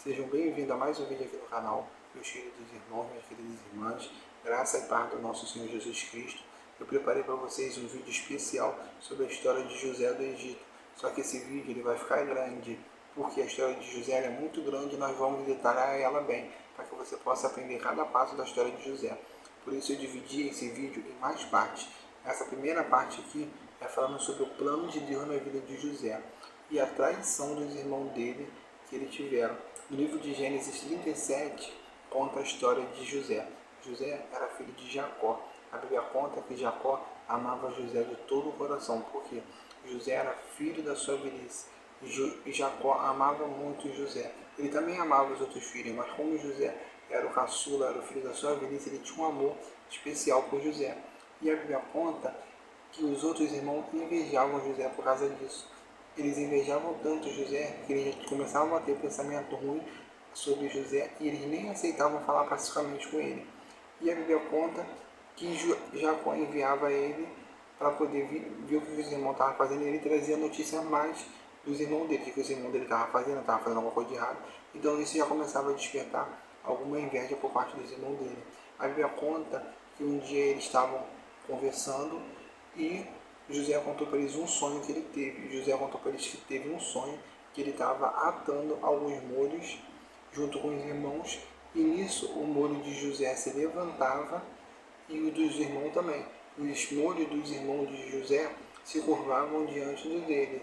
Sejam bem-vindos a mais um vídeo aqui no canal, meus queridos irmãos, minhas queridas irmãs, graça e paz do nosso Senhor Jesus Cristo. Eu preparei para vocês um vídeo especial sobre a história de José do Egito. Só que esse vídeo ele vai ficar grande, porque a história de José é muito grande e nós vamos detalhar ela bem, para que você possa aprender cada passo da história de José. Por isso eu dividi esse vídeo em mais partes. Essa primeira parte aqui é falando sobre o plano de Deus na vida de José e a traição dos irmãos dele que ele tiveram. No livro de Gênesis 37, conta a história de José. José era filho de Jacó. A Bíblia conta que Jacó amava José de todo o coração, porque José era filho da sua velhice. E Jacó amava muito José. Ele também amava os outros filhos, mas como José era o caçula, era o filho da sua velhice, ele tinha um amor especial por José. E a Bíblia conta que os outros irmãos invejavam José por causa disso. Eles invejavam tanto José que eles começavam a ter pensamento ruim sobre José e eles nem aceitavam falar pacificamente com ele. E a Bíblia conta que Jacó enviava ele para poder ver o que os irmãos estavam fazendo e ele trazia notícia mais dos irmãos dele, que os irmãos dele estavam fazendo alguma coisa de errado. Então isso já começava a despertar alguma inveja por parte dos irmãos dele. A Bíblia conta que um dia eles estavam conversando e José contou para eles um sonho que ele teve. José contou para eles que teve um sonho que ele estava atando alguns molhos junto com os irmãos e nisso o molho de José se levantava e o dos irmãos também. Os molhos dos irmãos de José se curvavam diante dele.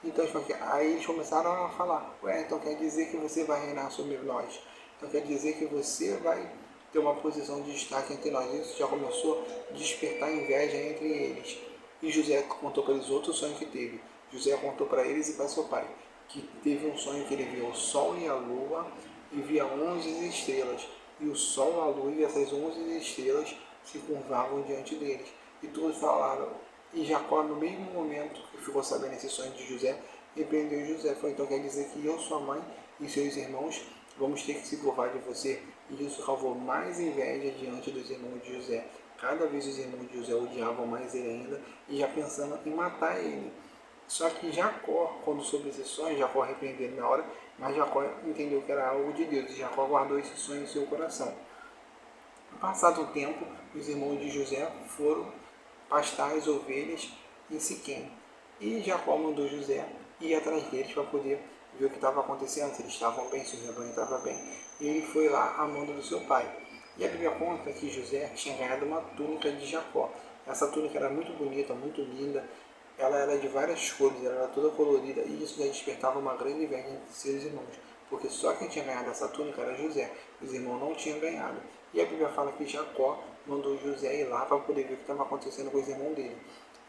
Então aí eles começaram a falar, então quer dizer que você vai reinar sobre nós. Então quer dizer que você vai ter uma posição de destaque entre nós. Isso já começou a despertar inveja entre eles. E José contou para eles outro sonho que teve. José contou para eles e para seu pai que teve um sonho que ele viu o sol e a lua e via 11 estrelas. E o sol, a lua e essas 11 estrelas se curvavam diante deles. E todos falaram. E Jacó, no mesmo momento que ficou sabendo esse sonho de José, repreendeu José. Falou, então quer dizer que eu, sua mãe e seus irmãos vamos ter que se curvar de você. E isso causou mais inveja diante dos irmãos de José. Cada vez os irmãos de José odiavam mais ele ainda e já pensando em matar ele. Só que Jacó, quando soube esse sonho, Jacó arrependeu ele na hora, mas Jacó entendeu que era algo de Deus e Jacó guardou esse sonho em seu coração. Passado o tempo, os irmãos de José foram pastar as ovelhas em Siquém. E Jacó mandou José ir atrás deles para poder ver o que estava acontecendo, se eles estavam bem, se o rebanho estava bem. E ele foi lá a mando do seu pai. E a Bíblia conta que José tinha ganhado uma túnica de Jacó. Essa túnica era muito bonita, muito linda. Ela era de várias cores, ela era toda colorida e isso já despertava uma grande inveja entre seus irmãos. Porque só quem tinha ganhado essa túnica era José. Os irmãos não tinham ganhado. E a Bíblia fala que Jacó mandou José ir lá para poder ver o que estava acontecendo com os irmãos dele.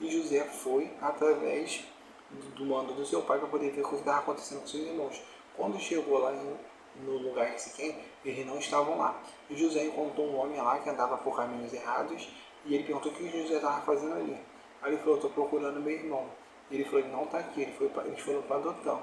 E José foi através do mando do seu pai para poder ver o que estava acontecendo com seus irmãos. Quando chegou lá no lugar em Siquém, eles não estavam lá. E José encontrou um homem lá que andava por caminhos errados e ele perguntou o que José estava fazendo ali. Aí ele falou, estou procurando meu irmão. Ele falou, ele não está aqui, eles foram para Dotã.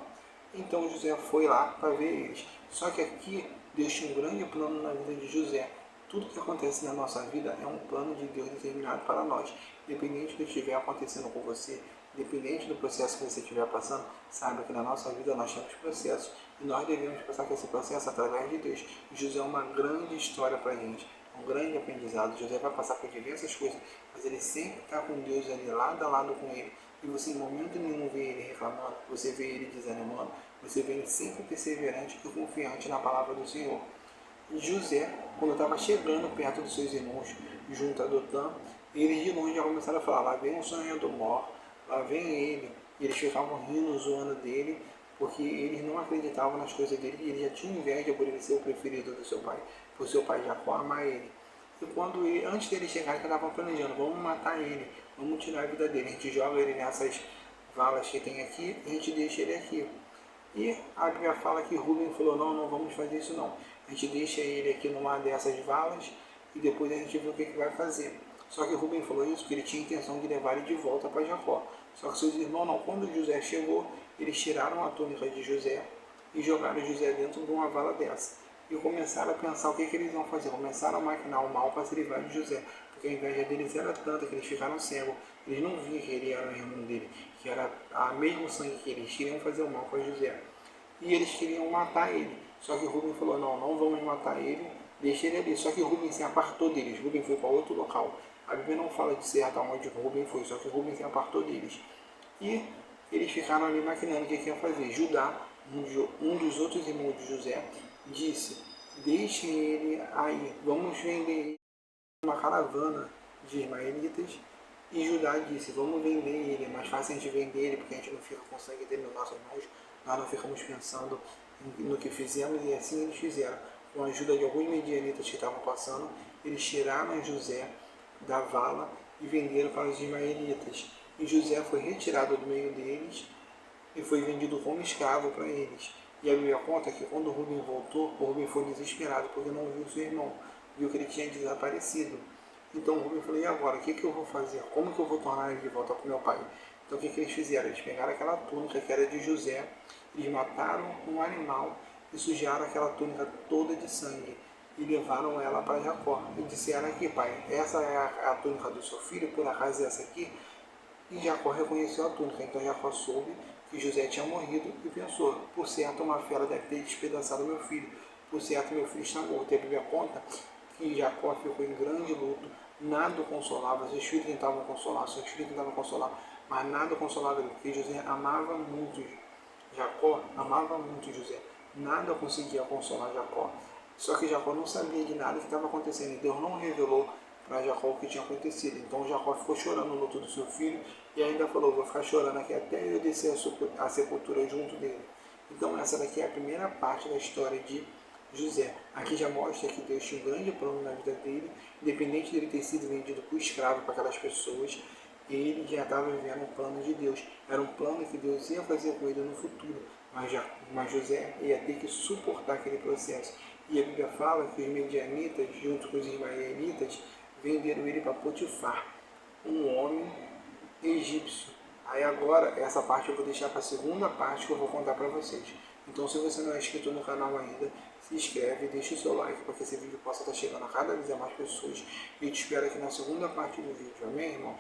Então José foi lá para ver eles. Só que aqui Deus tinha um grande plano na vida de José. Tudo que acontece na nossa vida é um plano de Deus determinado para nós. Independente do que estiver acontecendo com você, independente do processo que você estiver passando, saiba que na nossa vida nós temos processos. E nós devemos passar por esse processo através de Deus. José é uma grande história para a gente, um grande aprendizado. José vai passar por diversas coisas, mas ele sempre está com Deus ali, lado a lado com ele. E você em momento nenhum vê ele reclamando, você vê ele desanimando, você vê ele sempre perseverante e confiante na palavra do Senhor. E José, quando estava chegando perto dos seus irmãos, junto a Dotã, eles de longe já começaram a falar, lá vem o sonhador mor, lá vem ele. E eles ficavam rindo, zoando dele, porque eles não acreditavam nas coisas dele e eles já tinham inveja por ele ser o preferido do seu pai, por seu pai Jacó amar ele. E quando antes dele chegar, eles estavam planejando, vamos matar ele, vamos tirar a vida dele, a gente joga ele nessas valas que tem aqui e a gente deixa ele aqui. E a Bíblia fala que Rubem falou, não vamos fazer isso não. A gente deixa ele aqui numa dessas valas e depois a gente vê o que vai fazer. Só que Rubem falou isso porque ele tinha a intenção de levar ele de volta para Jacó. Só que seus irmãos não. Quando José chegou, eles tiraram a túnica de José e jogaram José dentro de uma vala dessa. E começaram a pensar o que eles iam fazer. Começaram a maquinar o mal para se livrar de José. Porque a inveja deles era tanta que eles ficaram cegos. Eles não viam que ele era o irmão dele, que era a mesmo sangue que eles queriam fazer o mal com José. E eles queriam matar ele. Só que Rubem falou, não, não vamos matar ele, deixa ele ali. Só que Rubem se apartou deles, Rubem foi para outro local. A Bíblia não fala de certo aonde Rubem foi, só que Rubem se apartou deles. E eles ficaram ali maquinando o que iam fazer. Judá, um dos outros irmãos de José, disse, deixem ele aí, vamos vender ele uma caravana de ismaelitas. E Judá disse, vamos vender ele, é mais fácil a gente vender ele, porque a gente não fica com sangue dele nas nossas mãos, nós não ficamos pensando no que fizemos, e assim eles fizeram. Com a ajuda de alguns medianitas que estavam passando, eles tiraram José da vala e venderam para os ismaelitas. E José foi retirado do meio deles e foi vendido como escravo para eles. E a Bíblia conta que quando Rubem voltou, Rubem foi desesperado porque não viu seu irmão, viu que ele tinha desaparecido. Então Rubem falou, e agora, o que eu vou fazer? Como que eu vou tornar ele de volta para o meu pai? Então o que eles fizeram? Eles pegaram aquela túnica que era de José, eles mataram um animal e sujaram aquela túnica toda de sangue e levaram ela para Jacó. E disseram aqui, pai, essa é a túnica do seu filho, por acaso é essa aqui? E Jacó reconheceu a túnica, então Jacó soube que José tinha morrido e pensou, por certo uma fera deve ter despedaçado meu filho, por certo meu filho está morto. E a Bíblia conta que Jacó ficou em grande luto, nada o consolava, seus filhos tentavam consolar, mas nada o consolava ele, porque José amava muito, Jacó amava muito José, nada conseguia consolar Jacó. Só que Jacó não sabia de nada que estava acontecendo, e Deus não revelou para Jacó o que tinha acontecido. Então Jacó ficou chorando no luto do seu filho e ainda falou, vou ficar chorando aqui até eu descer a sepultura junto dele. Então essa daqui é a primeira parte da história de José. Aqui já mostra que Deus tinha um grande plano na vida dele, independente dele ter sido vendido por escravo para aquelas pessoas, ele já estava vivendo um plano de Deus. Era um plano que Deus ia fazer com ele no futuro, mas José ia ter que suportar aquele processo. E a Bíblia fala que os medianitas, junto com os ismaelitas, venderam ele para Potifar, um homem egípcio. Aí agora, essa parte eu vou deixar para a segunda parte que eu vou contar para vocês. Então se você não é inscrito no canal ainda, se inscreve, deixa o seu like para que esse vídeo possa estar chegando a cada vez a mais pessoas. E eu te espero aqui na segunda parte do vídeo. Amém, irmão?